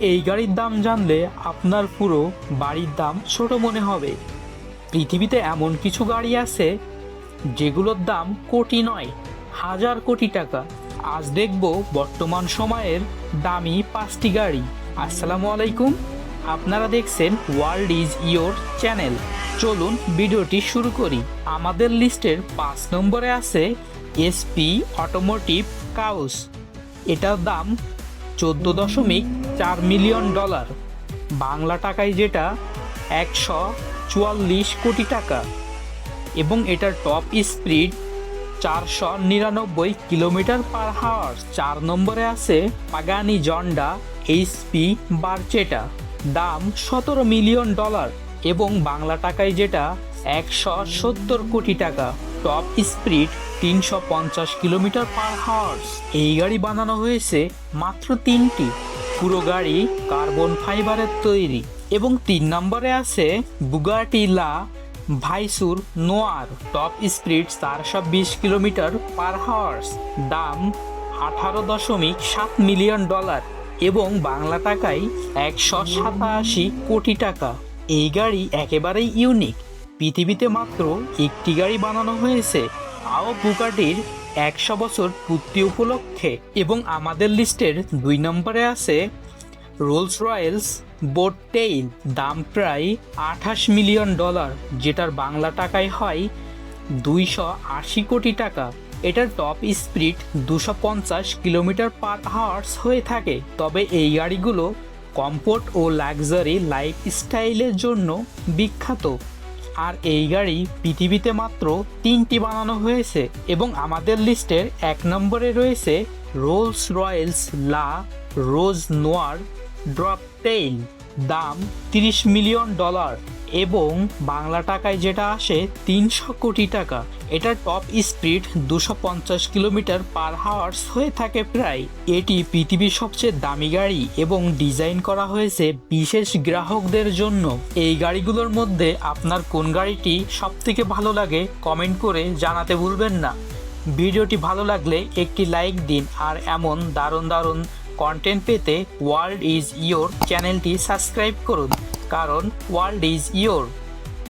এই গাড়ির দাম জানলে আপনার পুরো বাড়ির দাম ছোট মনে হবে। পৃথিবীতে এমন কিছু গাড়ি আছে যেগুলোর দাম কোটি নয়, হাজার কোটি টাকা। আজ দেখব বর্তমান সময়ের দামি 5টি গাড়ি। আসসালামু আলাইকুম, আপনারা দেখছেন ওয়ার্ল্ড ইজ ইয়োর চ্যানেল। চলুন ভিডিওটি শুরু করি। আমাদের লিস্টের 5 নম্বরে আছে এসপি অটোমোটিভ কাউস। এটার দাম $14.4 মিলিয়ন, বাংলা টাকায় যেটা 144 কোটি টাকা, এবং এটার টপ স্পিড 499 কিলোমিটার পার হাওয়ার। 4 নম্বরে আছে পাগানি জন্ডা এইচপি বারচেটা, দাম $17 মিলিয়ন, এবং বাংলা টাকায় যেটা 170 কোটি টাকা, টপ স্পিড 350 কিলোমিটার পার হাওয়ার। এই গাড়ি বানানো হয়েছে মাত্র 3টি, পুরো গাড়ি কার্বন ফাইবারের তৈরি। এবং 3 নম্বরে আছে বুগাটি লা ভাইসুর নোয়ার, টপ স্পিড 420 কিলোমিটার পার হাওয়ার, দাম $18.7 মিলিয়ন, এবং বাংলা টাকায় 187 কোটি টাকা। এই গাড়ি একেবারেই ইউনিক। পৃথিবীতে মাত্র একটি গাড়ি বানানো হয়েছে, তাও বুগাটির 100 বছর পূর্তি উপলক্ষে। এবং আমাদের লিস্টের 2 নম্বরে আছে রোলস রয়েলস বোটটেইল, দাম প্রায় $28 মিলিয়ন, যেটার বাংলা টাকায় হয় 280 কোটি টাকা। এটার টপ স্পিড 250 কিলোমিটার পার হাওয়ার্স হয়ে থাকে। তবে এই গাড়িগুলো কমফোর্ট ও লাক্সারি লাইফস্টাইলের জন্য বিখ্যাত। আর এই গাড়ি পৃথিবীতে মাত্র 3টি বানানো হয়েছে। এবং আমাদের লিস্টের 1 নম্বরে রয়েছে রোলস রয়েলস লা রোজ নোয়ার ড্রপটেইল, দাম $30 মিলিয়ন, এবং বাংলা টাকায় যেটা আসে 300 কোটি টাকা। এটার টপ স্পিড 250 কিলোমিটার পার হাওয়ার্স হয়ে থাকে প্রায়। এটি পৃথিবীর সবচেয়ে দামি গাড়ি এবং ডিজাইন করা হয়েছে বিশেষ গ্রাহকদের জন্য। এই গাড়িগুলোর মধ্যে আপনার কোন গাড়িটি সবথেকে ভালো লাগে কমেন্ট করে জানাতে ভুলবেন না। ভিডিওটি ভালো লাগলে একটি লাইক দিন, আর এমন দারুণ দারুণ কন্টেন্ট পেতে ওয়ার্ল্ড ইজ ইয়োর চ্যানেলটি সাবস্ক্রাইব করুন, কারণ ওয়ার্ল্ড ইজ ইয়োর।